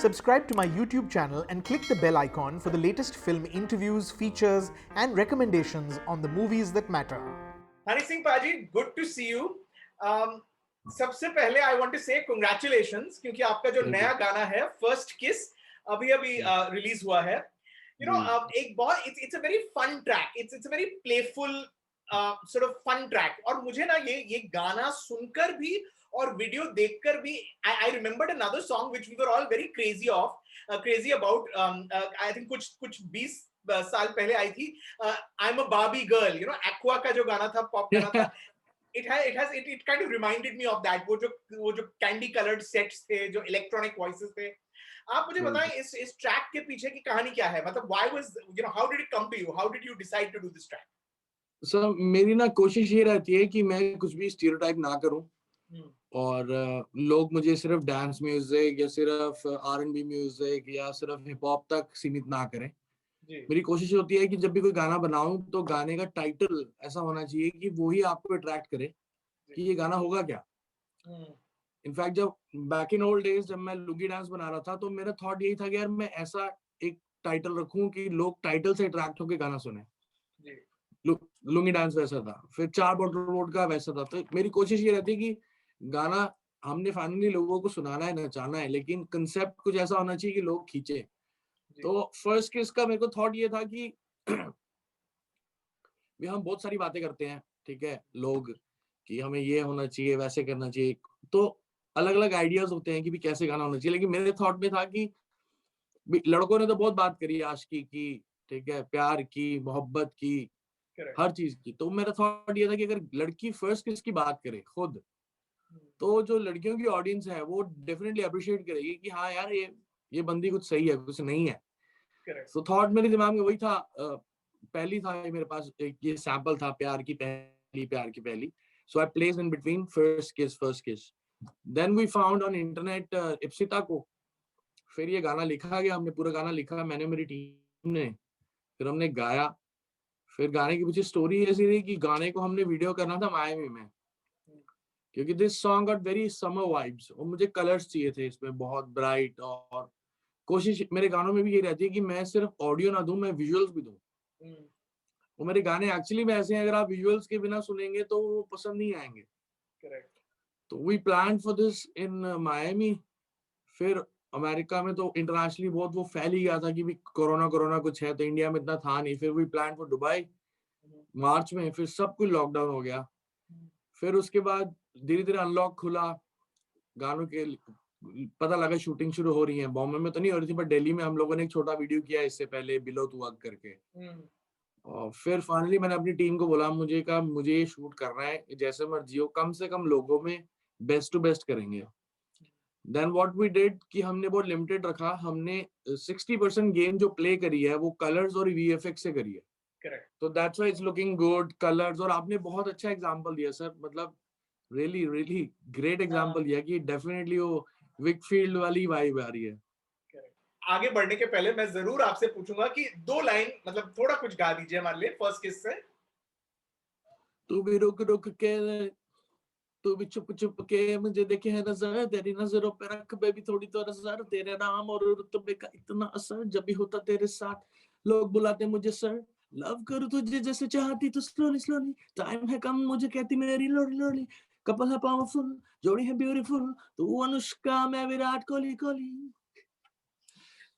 Subscribe to my YouTube channel and click the bell icon for the latest film interviews, features, and recommendations on the movies that matter. Honey Singh Paji, good to see you. सबसे पहले I want to say congratulations क्योंकि आपका जो नया गाना है First Kiss अभी release हुआ है. You know, एक बहुत it's a very fun track. It's a very playful sort of fun track. और मुझे ना ये गाना सुनकर भी और वीडियो देखकर भी I remembered another song which we were all very crazy about. I think कुछ 20 साल पहले आई थी. I'm a Barbie girl, you know, Aqua का जो गाना था, पॉप गाना था. It kind of reminded me of that. वो जो candy colored sets थे, जो electronic voices थे. आप मुझे बताएं इस ट्रैक के पीछे की कहानी क्या है? मतलब how did it come to you? How did you decide to do this track? So, मेरी ना कोशिश ये रहती है कि मैं कुछ भी स्टीरियोटाइप ना करूं और लोग मुझे सिर्फ डांस म्यूजिक या सिर्फ R&B म्यूजिक या सिर्फ हिप हॉप तक सीमित ना करें. मेरी कोशिश होती है कि जब भी कोई गाना बनाऊं तो गाने का टाइटल ऐसा होना चाहिए कि वो ही आपको अट्रैक्ट करे कि ये गाना होगा क्या. इनफैक्ट जब बैक इन ओल्ड डेज जब मैं लुंगी डांस बना रहा था तो मेरा थॉट यही था कि यार मैं ऐसा एक टाइटल रखूं कि लोग टाइटल से अट्रैक्ट होकर गाना सुने. लुंगी डांस वैसा था, फिर 4 बॉटल रोड का वैसा था. तो मेरी कोशिश ये रहती है कि गाना हमने फाइनली लोगों को सुनाना है, नचाना है, लेकिन कंसेप्ट कुछ ऐसा होना चाहिए कि लोग खींचे. तो फर्स्ट किस का मेरे को थॉट ये था कि भी हम बहुत सारी बातें करते हैं, ठीक है, लोग कि हमें ये होना चाहिए, वैसे करना चाहिए, तो अलग अलग आइडियाज होते हैं कि भी कैसे गाना होना चाहिए. लेकिन मेरे थॉट में था कि लड़कों ने तो बहुत बात करी आशिकी की, ठीक है, प्यार की, मोहब्बत की, हर चीज की. तो मेरा थॉट ये था कि अगर लड़की फर्स्ट किस की बात करे खुद, तो जो लड़कियों की ऑडियंस है वो डेफिनेटली अप्रिशिएट करेगी कि हाँ यार ये बंदी कुछ सही है, कुछ नहीं है. तो थॉट मेरे दिमाग में वही था. पहली था मेरे पास एक ये सैंपल था प्यार की पहली. So I place in between first kiss. Then we found on internet Ipsita को. फिर ये गाना लिखा गया, हमने पूरा गाना लिखा, मैंने, मेरी टीम ने, फिर हमने गाया. फिर गाने की पीछे स्टोरी ऐसी रही कि गाने को हमने वीडियो करना था मायामी में, क्योंकि this song got very summer vibes और मुझे कलर्स चाहिए थे इसमें बहुत ब्राइट. और कोशिश मेरे गानों में भी ये रहती है कि मैं सिर्फ ऑडियो ना दूं, मैं विजुअल्स भी दूं. और मेरे गाने एक्चुअली में ऐसे हैं, अगर आप विजुअल्स के बिना सुनेंगे तो वो पसंद नहीं आएंगे. तो we plan for this in Miami. फिर अमेरिका में तो इंटरनेशनली बहुत वो फैल ही गया था कि भी कोरोना कुछ है, तो इंडिया में इतना था नहीं. फिर वी प्लान फॉर दुबई मार्च में, फिर सब कुछ लॉकडाउन हो गया. फिर उसके बाद धीरे धीरे अनलॉक खुला, गानों के पता लगा शूटिंग शुरू हो रही है. बॉम्बे में तो नहीं हो रही थी, पर दिल्ली में हम लोगों ने एक छोटा वीडियो किया इससे पहले, बिलो तू अग करके. और फिर फाइनली मैंने अपनी टीम को बोला, मुझे ये शूट करना है, जैसे मर्जी हो, कम से कम लोगों में बेस्ट टू बेस्ट करेंगे. देन व्हाट वी डिड कि हमने बहुत लिमिटेड रखा. हमने 60% गेम जो प्ले करी है वो कलर्स और वीएफएक्स से करी है. तो that's why it's looking good. Colours, और आपने बहुत अच्छा एग्जांपल दिया सर, मतलब रियली रियली ग्रेट एग्जांपल दिया कि डेफिनेटली वो विकफील्ड वाली वाइब आ रही है. आगे बढ़ने के पहले मैं जरूर आपसे पूछूंगा कि 2 लाइन मतलब थोड़ा कुछ गा दीजिए हमारे लिए फर्स्ट किस से. तू भी रुक रुक के, तू भी चुप चुप के मुझे देखे है नजर, तेरी नजरों पे रख बेबी थोड़ी तो नजर, तेरे नाम और रुतबे का इतना असर, जब भी होता तेरे साथ लोग बुलाते मुझे सर. लव करूं तुझे जैसे चाहती तू स्लोली स्लोली, टाइम है कम मुझे कहती मेरी लोरी लोरी, कपल है पावरफुल, जोड़ी है ब्यूटीफुल, तू अनुष्का मैं विराट कोहली कोहली.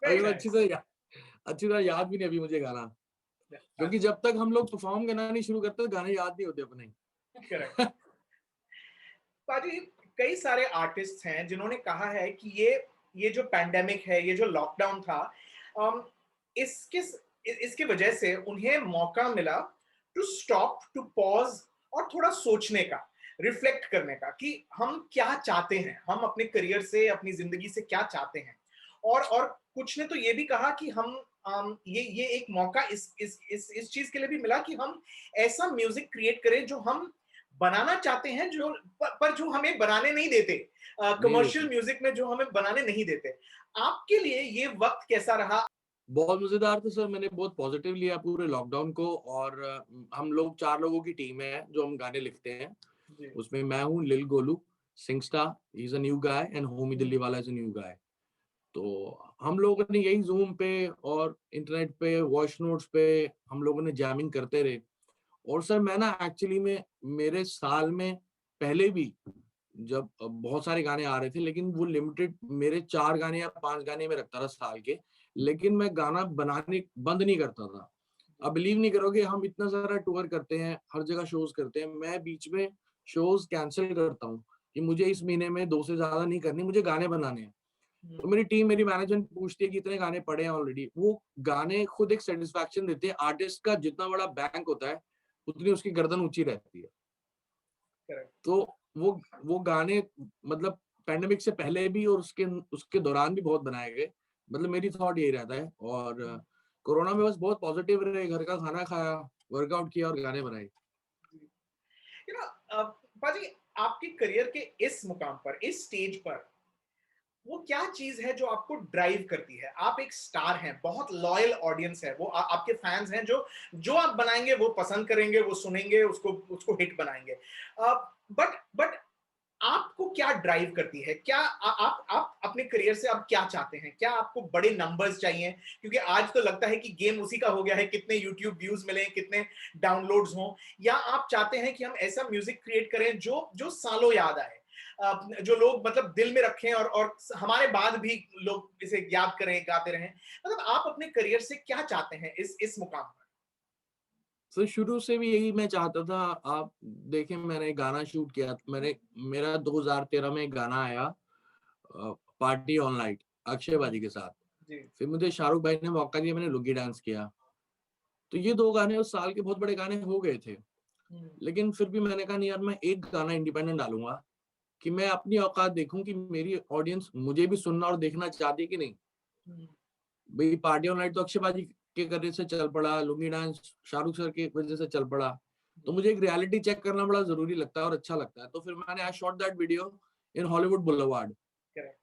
अभी अच्छी तरह याद भी नहीं अभी मुझे गाना, क्योंकि जब तक हम लोग परफॉर्म करना नहीं शुरू करते गाने याद नहीं होते अपने. पाजी, कई सारे आर्टिस्ट हैं जिन्होंने कहा है कि ये जो पैंडेमिक है, ये जो लॉकडाउन था, इसकी वजह से उन्हें मौका मिला टू स्टॉप, टू पॉज और थोड़ा सोचने का, रिफ्लेक्ट करने का कि हम क्या चाहते हैं, हम अपने करियर से, अपनी जिंदगी से क्या चाहते हैं. और कुछ ने तो ये भी कहा कि हम ये एक मौका इस चीज के लिए भी मिला कि हम ऐसा म्यूजिक क्रिएट करें जो हम बनाना चाहते हैं, पर जो हमें बनाने नहीं देते, कमर्शियल म्यूजिक में जो हमें बनाने नहीं देते. आपके लिए ये वक्त कैसा रहा? बहुत मजेदार था सर. मैंने बहुत पॉजिटिव लिया पूरे लॉकडाउन को. और हम लोग 4 लोगों की टीम है जो हम गाने लिखते हैं. उसमें मैं हूँ, lil Golu, singstar, he is a new guy, and homie Delhi वाला इज अ न्यू गाय. तो हम लोगों ने यही जूम पे और इंटरनेट पे वॉइस नोट्स पे हम लोगों ने जैमिंग करते रहे। और सर मैं ना एक्चुअली में मेरे साल में पहले भी जब बहुत सारे गाने आ रहे थे, लेकिन वो लिमिटेड मेरे 4 गाने या 5 गाने में रखता था साल के, लेकिन मैं गाना बनाने बंद नहीं करता था। आप बिलीव नहीं करोगे, हम इतना सारा टूर करते हैं, हर जगह शोज करते हैं, मैं बीच में शोज कैंसिल करता हूँ कि मुझे इस महीने में 2 से ज्यादा नहीं करनी, मुझे गाने बनाने हैं। तो मेरी टीम, मेरी मैनेजमेंट पूछती है कि इतने गाने पड़े हैं ऑलरेडी। वो गाने खुद एक सेटिस्फैक्शन देते हैं। आर्टिस्ट का जितना बड़ा बैंक होता है, उतनी उसकी गर्दन ऊंची रहती है। Correct. तो वो गाने मतलब पैंडेमिक से पहले भी और उसके दौरान भी बहुत बनाए गए। मतलब मेरी थॉट यही रहता है। और कोरोना में बस बहुत पॉजिटिव रहे, घर का खाना खाया, वर्कआउट किया और गाने बनाए। You know, पाजी, आपके करियर के इस मुकाम पर, इस स्टेज पर, वो क्या चीज है जो आपको ड्राइव करती है? आप एक स्टार हैं, बहुत लॉयल ऑडियंस है, वो आपके फैंस हैं, जो जो आप बनाएंगे वो पसंद करेंगे, वो सुनेंगे, उसको उसको हिट बनाएंगे। बट आपको क्या ड्राइव करती है? क्या आप अपने करियर से आप क्या चाहते हैं? क्या आपको बड़े नंबर्स चाहिए? क्योंकि आज तो लगता है कि गेम उसी का हो गया है, कितने यूट्यूब व्यूज मिले, कितने डाउनलोड्स हों, या आप चाहते हैं कि हम ऐसा म्यूजिक क्रिएट करें जो जो सालों याद आए, जो लोग मतलब दिल में रखें और हमारे बाद भी लोग इसे याद करें, गाते रहें? मतलब आप अपने करियर से क्या चाहते हैं इस मुकाम पर? तो शुरू से भी यही मैं चाहता था। आप देखें, मैंने गाना शूट किया, मेरा 2013 में एक गाना आया, पार्टी ऑन लाइट, अक्षय बाजी के साथ। जी। फिर मुझे शाहरुख भाई ने मौका दिया, मैंने लुंगी डांस किया। तो ये 2 गाने उस साल के बहुत बड़े गाने हो गए थे। लेकिन फिर भी मैंने कहा नहीं यार, मैं एक गाना इंडिपेंडेंट डालूंगा कि मैं अपनी औकात देखूं कि मेरी ऑडियंस मुझे भी सुनना और देखना चाहती है कि नहीं। भाई पार्टी ऑन लाइट तो अक्षय बाजी के करने से चल पड़ा, लुंगी डांस शाहरुख सर की वजह से चल पड़ा। तो मुझे एक रियलिटी चेक करना बड़ा जरूरी लगता है और अच्छा लगता है। तो फिर मैंने आई shot that video in Hollywood boulevard. Correct.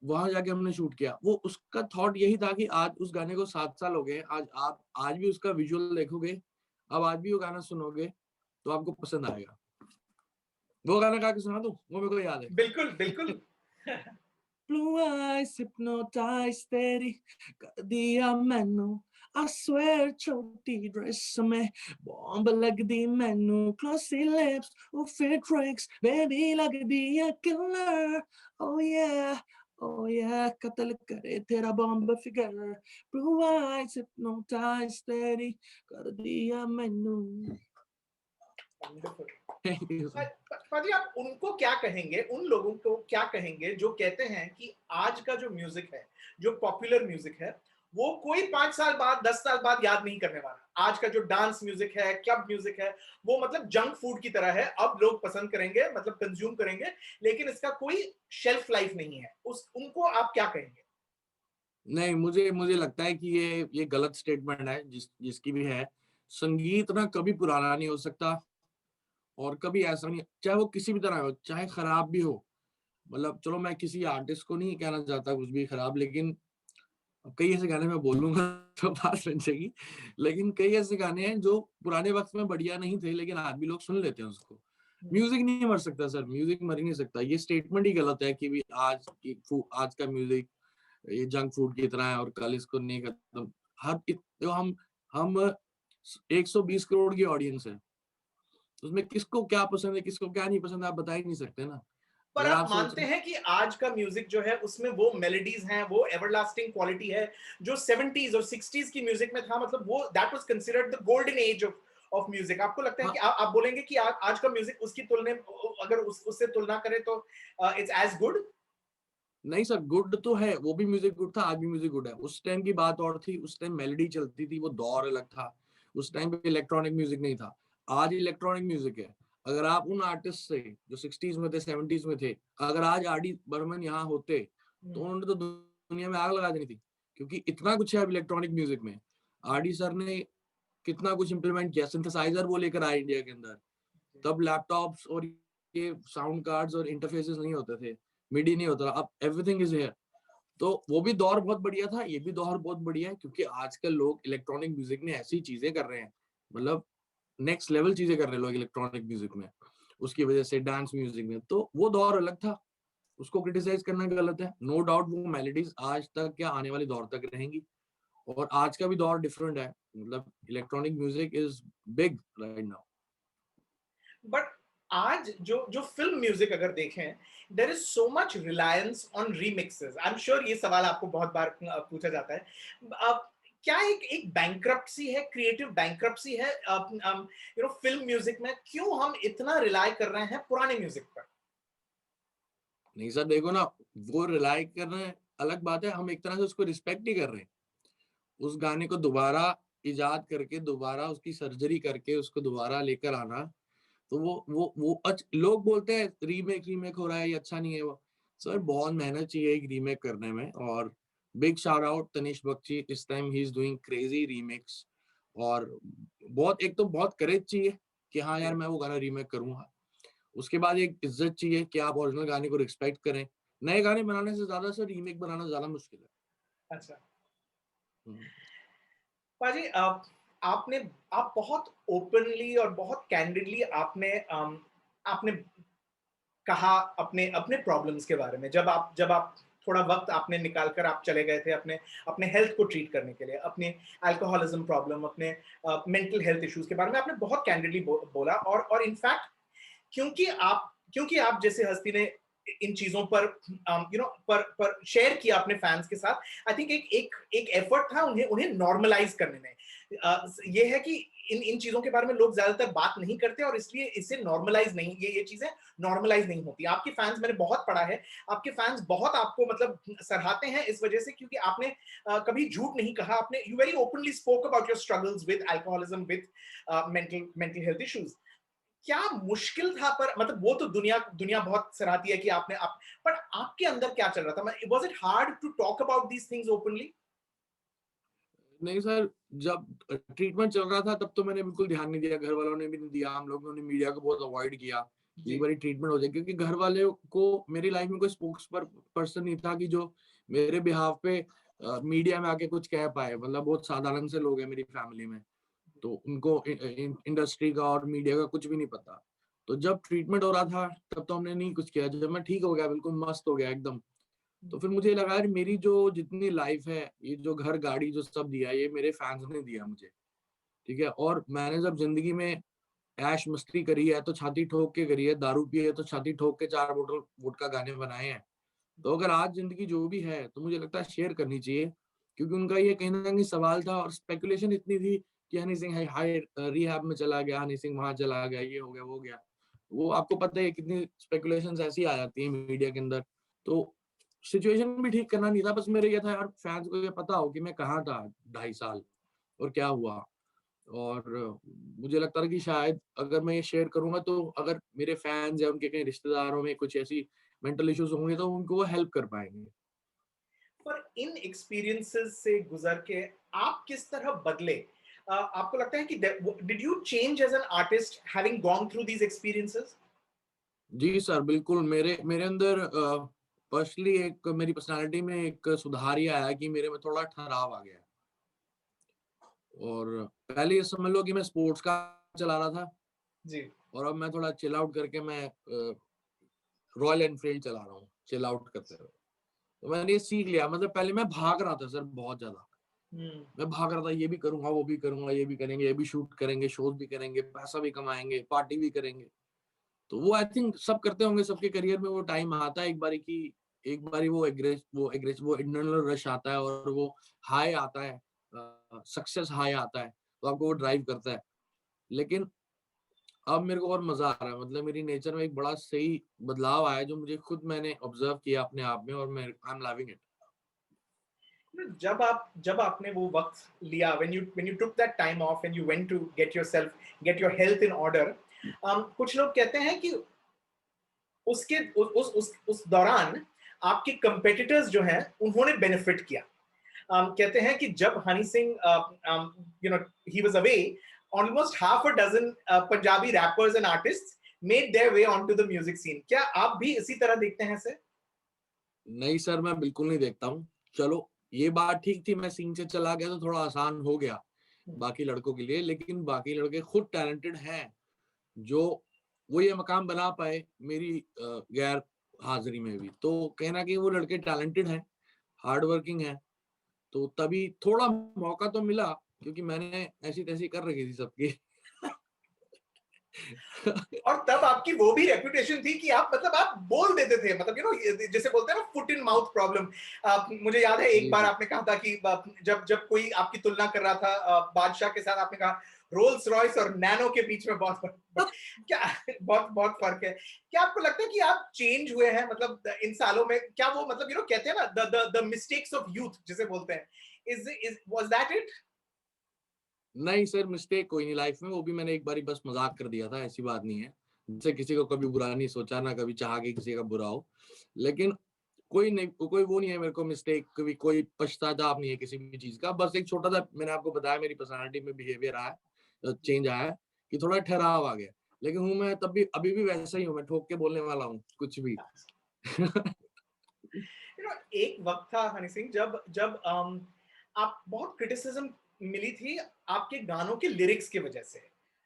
वहां जाके हमने शूट किया। वो उसका थॉट यही था कि आज उस गाने को 7 साल हो गए, आज आप आज भी उसका विजुअल देखोगे, अब आज भी वो गाना सुनोगे तो आपको पसंद आएगा। वो गाना गा के सुना दूं, वो मेरे को याद है। बिल्कुल, बिल्कुल। Blue eyes hypnotize तेरी कर दिया मैनू, I swear छोटी ड्रेस में बॉम्ब लग दी मैनू, glossy lips वो फिर tricks baby लग दिया killer, oh yeah, oh yeah, कत्ल करे तेरा bomb figure, blue eyes hypnotize तेरी कर दिया मैनू। Wonderful. Thank you, sir. पाजी, आप उनको क्या कहेंगे, उन लोगों को क्या कहेंगे जो कहते हैं कि आज का जो म्यूजिक है, जो पॉपुलर म्यूजिक है, वो कोई 5 साल बाद, 10 साल बाद याद नहीं करने वाला। आज का जो डांस म्यूजिक है, क्लब म्यूजिक है, वो मतलब जंक फूड की तरह है। अब लोग पसंद करेंगे, मतलब कंज्यूम करेंगे, लेकिन इसका कोई शेल्फ लाइफ नहीं है। उनको आप क्या कहेंगे? नहीं, मुझे मुझे लगता है कि ये गलत स्टेटमेंट है जिसकी भी है। संगीत ना कभी पुराना नहीं हो सकता और कभी ऐसा नहीं, चाहे वो किसी भी तरह हो, चाहे खराब भी हो। मतलब चलो मैं किसी आर्टिस्ट को नहीं कहना चाहता कुछ भी खराब, लेकिन कई ऐसे गाने मैं बोलूंगा तो बात बन जाएगी। लेकिन कई ऐसे गाने हैं जो पुराने वक्त में बढ़िया नहीं थे, लेकिन आज भी लोग सुन लेते हैं उसको। म्यूजिक नहीं मर सकता सर, म्यूजिक मर ही नहीं सकता। ये स्टेटमेंट ही गलत है कि भी आज का म्यूजिक ये जंक फूड की तरह है और कल इसको नहीं खत्म। तो हम 120 करोड़ की ऑडियंस है, उसमें किसको क्या पसंद है, किसको क्या नहीं पसंद है, आप बता ही नहीं सकते ना। पर अगर आप आप सोच मानते रहे हैं कि आज का म्यूजिक जो है उसमें वो मेलोडीज हैं, वो एवरलास्टिंग क्वालिटी है जो 70s और 60s की म्यूजिक में था? मतलब वो that was considered the golden age of music. आपको लगता है हाँ, कि आप बोलेंगे कि आज का म्यूजिक उसकी तुलना, अगर उससे तुलना करें तो इट्स एज गुड? नहीं सर, गुड तो है, वो भी म्यूजिक गुड था, आज भी म्यूजिक गुड है। उस टाइम की बात और थी, उस टाइम मेलोडी चलती थी, वो दौर अलग था। उस टाइम पे इलेक्ट्रॉनिक म्यूजिक नहीं था, आज इलेक्ट्रॉनिक म्यूजिक है। अगर आप उन आर्टिस्ट से जो 60s में थे, 70s में थे, अगर आज आर डी बर्मन यहाँ होते तो उन्होंने तो दुनिया में आग लगा देनी थी, क्योंकि इतना कुछ है अब इलेक्ट्रॉनिक म्यूजिक में। आर डी सर ने कितना कुछ इंप्लीमेंट किया, सिंथेसाइजर वो लेकर आए इंडिया के अंदर। तब लैपटॉप्स और ये साउंड कार्ड्स और इंटरफेसेस नहीं होते थे, मिडी नहीं होता, अब एवरीथिंग इज हियर। तो वो भी दौर बहुत बढ़िया था, ये भी दौर बहुत बढ़िया है, क्योंकि आजकल लोग इलेक्ट्रॉनिक म्यूजिक में ऐसी चीजें कर रहे हैं, मतलब नेक्स्ट लेवल चीजें कर रहे हैं लोग इलेक्ट्रॉनिक म्यूजिक में, उसकी वजह से डांस म्यूजिक में। तो वो दौर अलग था, उसको क्रिटिसाइज करना गलत है। नो डाउट वो मेलोडीज आज तक या आने वाले दौर तक रहेंगी, और आज का भी दौर डिफरेंट है, मतलब electronic music is big right now. But आज जो जो फिल्म म्यूजिक अगर देखें, there is so much reliance on remixes. I am sure ये सवाल आपको बहुत बार पूछा जाता है। अब क्या एक बैंक्रप्सी है, क्रिएटिव बैंक्रप्सी है फिल्म म्यूजिक में? क्यों हम इतना रिलाय कर रहे हैं पुराने म्यूजिक पर? नहीं सर देखो ना, वो रिलाई कर रहे हैं अलग बात है, हम एक तरह से उसको रिस्पेक्ट ही कर रहे हैं। उस गाने को दोबारा इजाद करके, दोबारा उसकी सर्जरी करके उसको दोबारा लेकर आना, तो लोग बोलते हैं रीमेक रीमेक हो रहा है, ये अच्छा नहीं है। वो सर बहुत मेहनत चाहिए एक रीमेक करने में, और big shout out Tanish Bakshi, इस time he is doing crazy remakes. और बहुत, एक तो बहुत करेज चाहिए कि हाँ यार मैं वो गाना रीमेक करूंगा, उसके बाद एक इज्जत चाहिए कि आप ओरिजिनल गाने को रिस्पेक्ट करें। नए गाने बनाने से ज्यादा सर रीमेक बनाना ज्यादा मुश्किल है। अच्छा हम्म। पाजी, आपने आप बहुत ओपनली और बहुत कैंडिडली आपने कहा अपने अपने प्रॉब्लम्स के बारे में। जब आप थोड़ा वक्त आपने निकाल कर आप चले गए थे अपने अपने हेल्थ को ट्रीट करने के लिए, अपने अल्कोहलिज्म प्रॉब्लम, अपने मेंटल हेल्थ इश्यूज के बारे में आपने बहुत कैंडिडली बोला। और इनफैक्ट क्योंकि आप जैसे हस्ती ने इन चीजों पर पर शेयर किया अपने फैंस के साथ, आई थिंक एक एफर्ट था उन्हें उन्हें नॉर्मलाइज करने में। ये है कि इन चीजों के बारे में लोग ज्यादातर बात नहीं करते, और इसलिए इसे नॉर्मलाइज नहीं, ये चीजें नॉर्मलाइज नहीं होती। आपके फैंस, मैंने बहुत पढ़ा है, आपके फैंस बहुत आपको मतलब सराहते हैं इस वजह से, क्योंकि आपने कभी झूठ नहीं कहा। आपने you very openly spoke about your struggles with alcoholism, with mental health issues. क्या मुश्किल था? पर मतलब वो तो दुनिया दुनिया बहुत सराहती है कि आपने पर आपके अंदर क्या चल रहा था? Was it hard to talk about these things openly? नहीं सर, जब ट्रीटमेंट चल रहा था तब तो मैंने बिल्कुल ध्यान नहीं दिया, घर वालों ने भी नहीं दिया, हम लोगों ने मीडिया को बहुत अवॉइड किया कि एक बार ट्रीटमेंट हो जाए, क्योंकि घर वाले को मेरी लाइफ में कोई स्पोक्स पर्सन नहीं था कि जो मेरे बिहाफ पे मीडिया में आके कुछ कह पाए। मतलब बहुत साधारण से लोग हैं मेरी फैमिली में, तो उनको इंडस्ट्री का और मीडिया का कुछ भी नहीं पता। तो जब ट्रीटमेंट हो रहा था तब तो हमने नहीं कुछ किया। जब मैं ठीक हो गया, बिल्कुल मस्त हो गया एकदम, तो फिर मुझे लगा यार मेरी जो जितनी लाइफ है, ये जो घर गाड़ी जो सब दिया, ये मेरे फैंस ने दिया मुझे, ठीक है। और मैंने जब जिंदगी में ऐश मस्ती करी है तो छाती ठोक के करी है, दारू पी है तो छाती ठोक के 4 बोतल वोडका गाने बनाए हैं। तो अगर आज जिंदगी जो भी है तो मुझे लगता है शेयर करनी चाहिए, क्योंकि उनका ये कहीं ना कहीं सवाल था और स्पेकुलेशन इतनी थी कि हनी सिंह हाई रिहैब में चला गया, हनी सिंह वहां चला गया, ये हो गया वो हो गया। वो आपको पता है कितनी स्पेकुलेशंस ऐसी आ जाती है मीडिया के अंदर। तो सिचुएशन भी ठीक करना नहीं था, बस मेरे ये था यार फैंस को ये पता हो कि मैं कहाँ था 2.5 साल और क्या हुआ। और मुझे लगता था कि शायद अगर मैं ये शेयर करूंगा तो अगर मेरे फैंस या उनके कहीं रिश्तेदारों में कुछ ऐसी मेंटल इश्यूज होंगे तो उनको वो हेल्प कर पाएंगे। पर इन एक्सपीरियंसेस से गुजर के आप किस तरह बदले? आपको लगता है कि did you change as an artist having gone through these experiences? जी सर, बिल्कुल मेरे मेरे अंदर पर्सनली एक मेरी पर्सनालिटी में एक सुधार ये आया कि मेरे में थोड़ा ठहराव आ गया। और पहले ये समझ लो कि मैं स्पोर्ट्स का चला रहा था, जी। और अब मैं थोड़ा चिल आउट करके मैं रॉयल एनफील्ड चला रहा हूँ, चिल आउट करते हुए। तो मैंने ये सीख लिया। मतलब पहले मैं भाग रहा था सर बहुत ज्यादा, हम्म। मैं भाग रहा था, ये भी करूंगा वो भी करूंगा, ये भी करेंगे, ये भी शूट करेंगे, शोज भी करेंगे, पैसा भी कमाएंगे, पार्टी भी करेंगे। तो वो आई थिंक सब करते होंगे, सबके करियर में वो टाइम आता है एक बारी वो एड्रेनलिन रश आता है और वो हाई आता है, सक्सेस हाई आता है, तो आपको वो ड्राइव करता है। लेकिन अब मेरे को और मजा आ रहा है, मतलब मेरी नेचर में एक बड़ा सही बदलाव आया जो मुझे खुद मैंने ऑब्जर्व किया अपने आप में, और मैं आई एम लविंग इट। जब आपने वो वक्त लिया, when you took that time off and you went to get your health in order, कुछ लोग कहते हैं कि उसके उस दौरान आपके कंपेटिटर्स जो हैं उन्होंने बेनिफिट किया। कहते हैं कि जब Honey Singh he was away, almost half a dozen Punjabi rappers and artists made their way onto the music scene. क्या आप भी इसी तरह देखते हैं इसे? नहीं सर, मैं बिल्कुल नहीं देखता हूँ। चलो ये बात ठीक थी, मैं सीन से चला गया तो थोड़ा आसान हो गया बाकी लड़कों के लिए, लेकिन बाकी लड़के खुद टैलेंटेड हैं जो वो ये मकाम बना पाए मेरी गैर हाजिरी में भी। तो कहीं ना कहीं वो लड़के टैलेंटेड हैं, हार्ड वर्किंग है, तो तभी थोड़ा मौका तो मिला, क्योंकि मैंने ऐसी तैसी कर रखी थी सबकी। और तब आपकी वो भी रेपुटेशन थी कि आप मतलब आप बोल देते थे, मतलब जैसे बोलते हैं ना फुट इन माउथ प्रॉब्लम। मुझे याद है एक जी बार जी। आपने कहा था कि जब जब कोई आपकी तुलना कर रहा था बादशाह के साथ, आपने कहा रोल्स रॉयस और नैनो के बीच में बहुत क्या बहुत बहुत फर्क है। क्या आपको लगता है कि आप चेंज हुए हैं मतलब इन सालों में? क्या वो मतलब कहते हैं ना द मिस्टेक्स ऑफ यूथ जिसे बोलते हैं, इज वाज दैट इट? नहीं सर, मिस्टेक कोई नहीं लाइफ में, वो भी मैंने एक बारी बस मजाक कर दिया था, ऐसी बात नहीं है। जैसे किसी को कभी बुरा नहीं सोचा, ना कभी चाहा कि किसी का बुरा हो। लेकिन कोई नहीं, कोई वो नहीं है मेरे को मिस्टेक, कभी कोई पश्चाताप नहीं है किसी भी चीज का। बस एक छोटा सा मैंने आपको बताया, मेरी पर्सनालिटी में बिहेवियर आया, चेंज आया है, कि थोड़ा ठहराव आ गया। लेकिन हूँ मैं तब भी, अभी भी वैसा ही हूँ, मैं ठोक के बोलने वाला हूँ कुछ भी। एक वक्त था हनी सिंह जब जब आप बहुत क्रिटिसिज्म मिली थी आपके गानों के लिरिक्स की वजह से।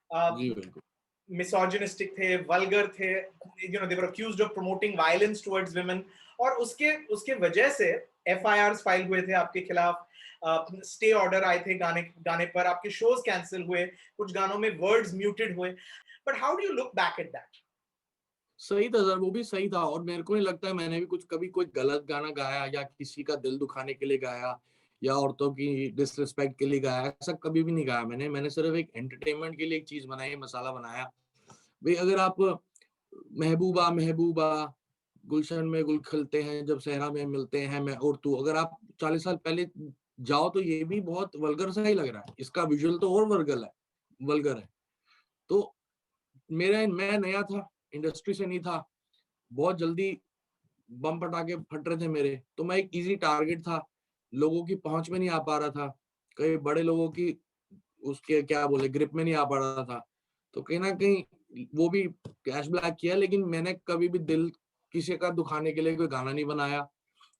जी बिल्कुल। मिसोजिनिस्टिक थे, वल्गर थे, they were accused of promoting violence towards women, और उसके उसके वजह से एफआईआरस फाइल हुए थे आपके खिलाफ, स्टे ऑर्डर आए थे गाने गाने पर, आपके शोज कैंसिल हुए, कुछ गानों में वर्ड्स म्यूटेड हुए। But how do you look back at that? सही था सर, वो भी सही था, और मेरे को नहीं लगता है मैंने भी कुछ कभी कोई गलत गाना गाया या किसी का दिल दुखाने के लिए गाया या औरतों की डिसरिस्पेक्ट के लिए गाया, ऐसा कभी भी नहीं गाया मैंने सिर्फ एक एंटरटेनमेंट के लिए एक चीज बनाई, मसाला बनाया। भाई अगर आप महबूबा महबूबा, गुलशन में गुल खिलते हैं जब सहरा में मिलते हैं मैं और तू, अगर आप 40 साल पहले जाओ तो ये भी बहुत वल्गर सा ही लग रहा है, इसका विजुअल तो और वल्गर है। तो मैं नया था, इंडस्ट्री से नहीं था, बहुत जल्दी बम पटाखे फट रहे थे मेरे, तो मैं एक इजी टारगेट था, लोगों की पहुंच में नहीं आ पा रहा था, कई बड़े लोगों की उसके क्या बोले ग्रिप में नहीं आ पा रहा था। तो कहीं ना कहीं वो भी कैश ब्लैक किया, लेकिन मैंने कभी भी दिल किसी का दुखाने के लिए कोई गाना नहीं बनाया,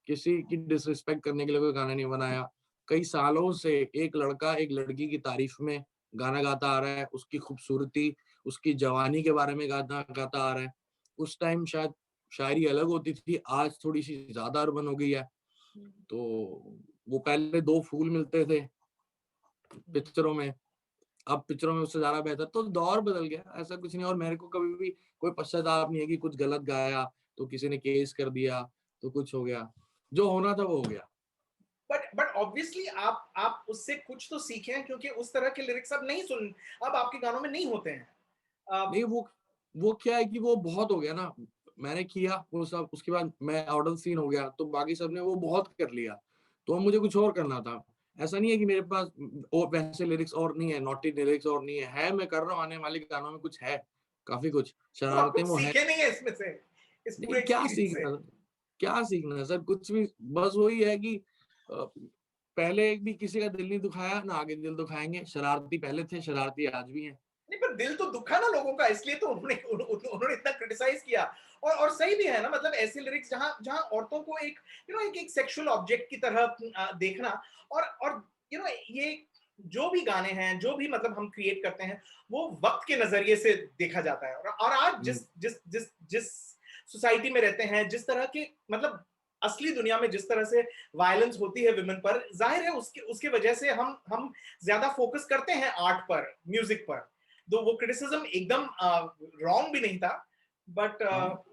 किसी की डिसरिस्पेक्ट करने के लिए कोई गाना नहीं बनाया। कई सालों से एक लड़का एक लड़की की तारीफ में गाना गाता आ रहा है, उसकी खूबसूरती, उसकी जवानी के बारे में गाना गाता आ रहा है। उस टाइम शायद शायरी अलग होती थी, आज थोड़ी सी ज्यादा अर्बन हो गई है। तो वो पहले दो फूल मिलते थे पिक्चरों में, अब पिक्चरों में उससे ज्यादा बेहतर, तो दौर बदल गया, ऐसा कुछ नहीं। और मेरे को कभी भी कोई पश्चाताप नहीं है कि कुछ गलत गाया तो किसी ने केस कर दिया तो कुछ हो गया, जो होना था वो हो गया। बट ऑब्वियसली आप उससे कुछ तो सीखे हैं, क्योंकि उस तरह के लिरिक्स अब नहीं सुन, अब आपके गानों में नहीं होते हैं। नहीं वो क्या है कि वो बहुत हो गया ना, मैंने किया वो सब, उसके बाद मैं आउट ऑफ सीन हो गया, तो बाकी सब ने वो बहुत कर लिया, तो अब मुझे कुछ और करना था। ऐसा नहीं है कि मेरे पास और वैसे लिरिक्स और नहीं है, नॉटी लिरिक्स और नहीं है मैं कर रहा हूँ, आने वाले गानों में कुछ है, काफी कुछ तो आप शरारतें कुछ वो है। सीखे नहीं है इसमें से, इस नहीं पूरे क्या एक्सपीरियंस से? सीखना, क्या सीखना सर, कुछ भी, बस वही है कि पहले एक भी किसी का दिल नहीं दुखाया ना आगे दिल दुखाएंगे, शरारती पहले थे, शरारती आज भी हैं। नहीं, पर दिल तो दुखा ना लोगों का, इसलिए तो उन्होंने इतना क्रिटिसाइज किया। और सही भी है ना, मतलब ऐसे लिरिक्स जहां जहां औरतों को एक एक सेक्सुअल ऑब्जेक्ट की तरह देखना, और ये जो भी गाने हैं, जो भी मतलब हम क्रिएट करते हैं, वो वक्त के नजरिए से देखा जाता है। और आज हम्म, जिस जिस जिस जिस सोसाइटी में रहते हैं, जिस तरह के मतलब असली दुनिया में जिस तरह से वायलेंस होती है विमेन पर, जाहिर है उसके उसके वजह से हम ज्यादा फोकस करते हैं आर्ट पर, म्यूजिक पर। दो वो क्रिटिसिज्म एकदम रॉन्ग भी नहीं था, बट हाँ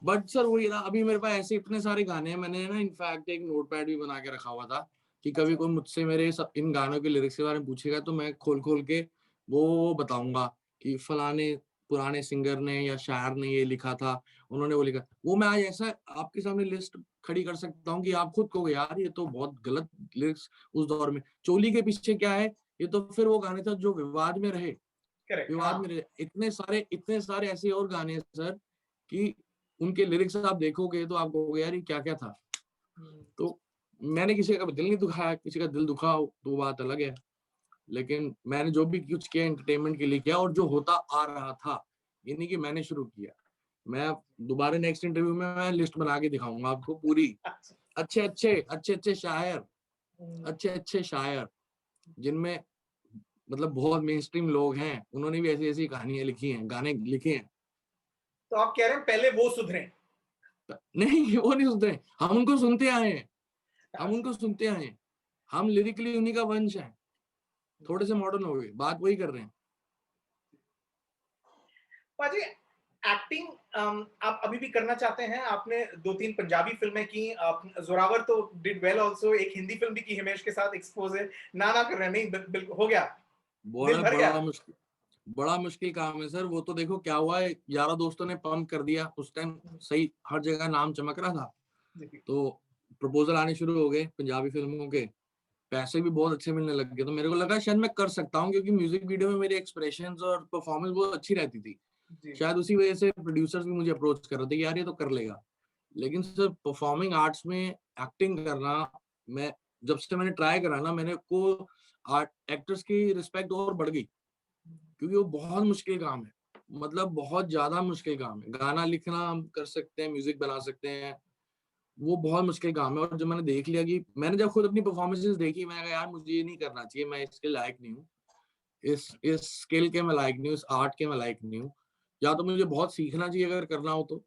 बट सर वही ना, अभी मेरे पास ऐसे इतने सारे गाने हैं, मैंने ना इनफैक्ट एक नोटपैड भी बना के रखा हुआ था कि कभी अच्छा। कोई मुझसे मेरे इन गानों के लिरिक्स के बारे में पूछेगा तो मैं खोल खोल के वो बताऊंगा कि फलाने पुराने सिंगर ने या शायर ने ये लिखा था, उन्होंने वो लिखा, वो मैं आज ऐसा आपके सामने लिस्ट खड़ी कर सकता हूँ कि आप खुद कहोगे यार ये तो बहुत गलत लिरिक्स उस दौर में। चोली के पीछे क्या है, ये तो फिर वो गाने था जो विवाद में रहे, करेक्ट, हाँ। विवाद में रहे। इतने सारे ऐसे और गाने हैं सर कि उनके लिरिक्स आप देखोगे तो आप कहोगे यार ये क्या क्या था। हम्म। तो मैंने किसी का दिल नहीं दुखाया, किसी का दिल दुखा हो तो बात अलग है, लेकिन मैंने जो भी कुछ किया एंटरटेनमेंट के लिए किया, और जो होता आ रहा था, ये नहीं कि मैंने शुरू किया। मैं दोबारा नेक्स्ट इंटरव्यू में मैं लिस्ट बना के दिखाऊंगा आपको पूरी, अच्छा। अच्छे शायर, हम्म। अच्छे शायर जिनमें मतलब बहुत मेन स्ट्रीम लोग हैं, उन्होंने भी ऐसी ऐसी कहानियां लिखी हैं, गाने लिखे हैं। तो आप कह रहे हैं पहले वो सुधरें। नहीं, वो नहीं सुनते, हम उनको सुनते आए हैं, हम उनको सुनते आए हैं, हम लिरिकली उन्हीं का वंश है, थोड़े से मॉडर्न हो गए, बात वही कर रहे हैं। पाजी, एक्टिंग आप अभी भी करना चाहते हैं? आपने 2-3 पंजाबी फिल्में की, जोरावर तो डिड वेल आल्सो, एक हिंदी फिल्म भी की हिमेश के साथ, एक्सपोज है। ना कर रहे हैं, नहीं बिल्कुल हो गया, दिल भर गया। बड़ा मुश्किल काम है सर। वो तो देखो क्या हुआ है, 11 दोस्तों ने पंप कर दिया उस टाइम, सही हर जगह नाम चमक रहा था, तो प्रपोजल आने शुरू हो गए पंजाबी फिल्मों के, पैसे भी बहुत अच्छे मिलने लग गए, तो मेरे को लगा शायद मैं कर सकता हूँ, क्योंकि म्यूजिक वीडियो में मेरे एक्सप्रेशंस और परफॉर्मेंस बहुत अच्छी रहती थी। शायद उसी वजह से प्रोड्यूसर्स भी मुझे अप्रोच कर रहे थे कि यार ये तो कर लेगा। लेकिन सर परफॉर्मिंग आर्ट्स में एक्टिंग करना, मैं जब से मैंने ट्राई करा ना, मैंने को आर्ट एक्टर्स की रिस्पेक्ट और बढ़ गई, क्योंकि वो बहुत मुश्किल काम है, मतलब बहुत ज्यादा मुश्किल काम है। गाना लिखना हम कर सकते हैं, म्यूजिक बना सकते हैं, वो बहुत मुश्किल काम है। और जब मैंने देख लिया कि मैंने जब खुद अपनी परफॉर्मेंसेस देखी, मैंने कहा यार मुझे ये नहीं करना चाहिए, मैं इसके लायक नहीं हूँ, इस स्किल के मैं लायक नहीं हूँ, इस आर्ट के मैं लायक नहीं हूँ। या तो मुझे बहुत सीखना चाहिए अगर करना हो तो,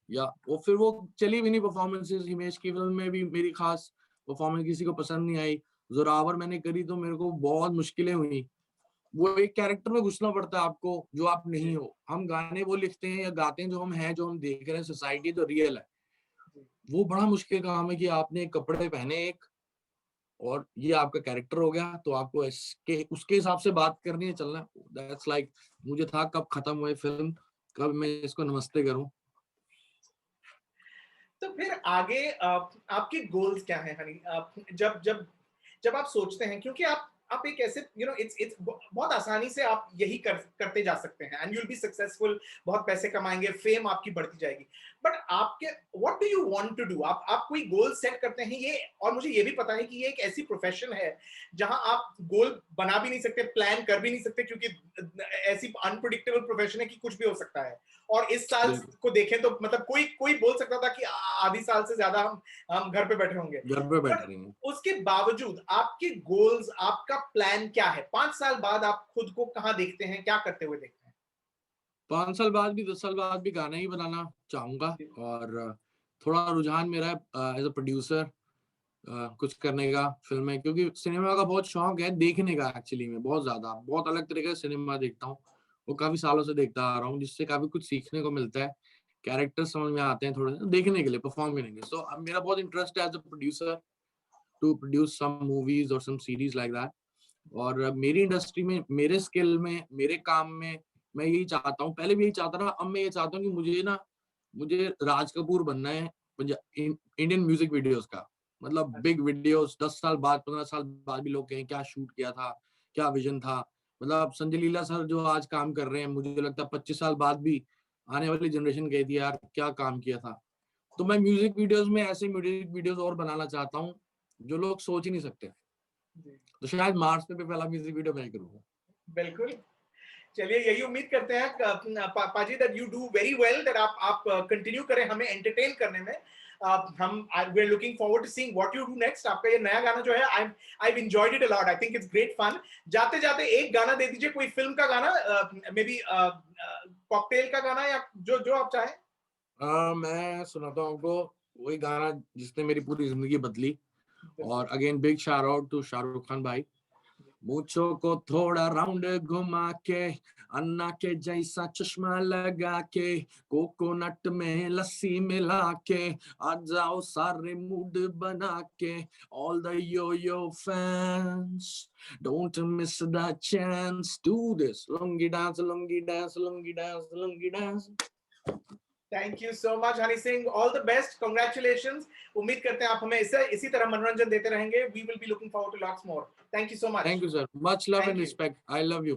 या वो फिर वो चली भी नहीं परफॉर्मेंसेस। हिमेश की फिल्म में भी मेरी खास परफॉर्मेंस किसी को पसंद नहीं आई। जोरावर मैंने करी तो मेरे को बहुत मुश्किलें हुई। वो एक कैरेक्टर में घुसना पड़ता है आपको जो आप नहीं हो। हम गाने वो लिखते हैं या गाते हैं जो हम हैं, जो हम देख रहे हैं, सोसाइटी जो रियल है। वो बड़ा मुश्किल काम है कि आपने कपड़े पहने एक, और ये आपका कैरेक्टर हो गया, तो आपको इसके उसके हिसाब से बात करनी है, चलना। दैट्स लाइक मुझे था कब खत्म हुए फिल्म, कब मैं इसको नमस्ते करूं। तो फिर आगे आपके गोल्स क्या हैं हनी? जब जब जब आप सोचते हैं, क्योंकि आप एक ऐसे इट्स बहुत आसानी से आप यही करते जा सकते हैं and you will be successful, बहुत पैसे कमाएंगे, फेम आपकी बढ़ती जाएगी। बट आपके what do you want to do? आप कोई गोल सेट करते हैं ये, और मुझे ये भी पता है कि ये एक ऐसी प्रोफेशन है जहां आप गोल बना भी नहीं सकते, प्लान कर भी नहीं सकते, क्योंकि ऐसी अनप्रेडिक्टेबल प्रोफेशन है कि कुछ भी हो सकता है। और इस साल को देखें तो मतलब कोई कोई बोल सकता था कि आधी साल से ज्यादा हम घर पे बैठे होंगे। घर पे बैठे रहेंगे। उसके बावजूद आपके गोल्स, आपका प्लान क्या है? 5 साल बाद आप खुद को कहां देखते हैं, क्या करते हुए देखते हैं? 5 साल बाद भी 10 साल बाद भी गाना ही बनाना चाहूंगा, और थोड़ा रुझान मेरा एज अ प्रोड्यूसर कुछ करने का फिल्में, क्योंकि सिनेमा का बहुत शौक है देखने का। एक्चुअली में बहुत ज्यादा, बहुत अलग तरीके से सिनेमा देखता हूँ, वो काफी सालों से देखता आ रहा हूँ, जिससे काफी कुछ सीखने को मिलता है, कैरेक्टर समझ में आते हैं थोड़े से, देखने के लिए, परफॉर्म करने के लिए। सो अब मेरा बहुत इंटरेस्ट है as a producer to produce some movies और सम सीरीज लाइक दैट। और मेरी इंडस्ट्री में, मेरे स्किल में, मेरे काम में मैं यही चाहता हूँ, पहले भी यही चाहता था, अब मैं ये चाहता हूँ कि मुझे राज कपूर बनना है इंडियन म्यूजिक वीडियोस का। मतलब बिग वीडियोस, 10 साल बाद, 15 साल बाद भी लोग कहें क्या शूट किया था, क्या विजन था। मतलब संजय लीला सर जो आज काम कर रहे हैं, मुझे लगता है 25 साल बाद भी आने वाली जनरेशन कहती है यार क्या काम किया था। तो मैं म्यूजिक वीडियोस में ऐसे म्यूजिक वीडियोस और बनाना चाहता हूँ जो लोग सोच ही नहीं सकते। तो शायद मार्स पे पहला म्यूजिक वीडियो मैं करूंगा। बिल्कुल। चलिए यही उम्मीद करते हैं paaji that you do very well, that आप कंटिन्यू करें हमें एंटरटेन करने में। हम we are looking forward to seeing what you do next. आपका ये नया गाना जो है, I have enjoyed it a lot, I think it's great fun. जाते जाते एक गाना दे दीजिए, कोई फिल्म का गाना, मे बी कॉकटेल का गाना, या जो जो आप चाहें। मैं सुनाता हूँ आपको वही गाना जिसने मेरी पूरी जिंदगी बदली। और again big shout out to Shahrukh Khan भाई। मूंछों को थोड़ा राउंड घुमा के, अन्ना के जैसा चश्मा लगा के, कोकोनट में लस्सी मिला के, आ जाओ सारे मूड बना के, all the yo yo fans don't miss the chance, do this lungi dance lungi dance lungi dance lungi dance. Thank you so much Honey Singh, all the best, congratulations. उम्मीद करते हैं आप हमें इसी तरह मनोरंजन देते रहेंगे। We will be looking forward to lots more. Thank you so much. Thank you, sir. Much love thank and you. respect. I love you.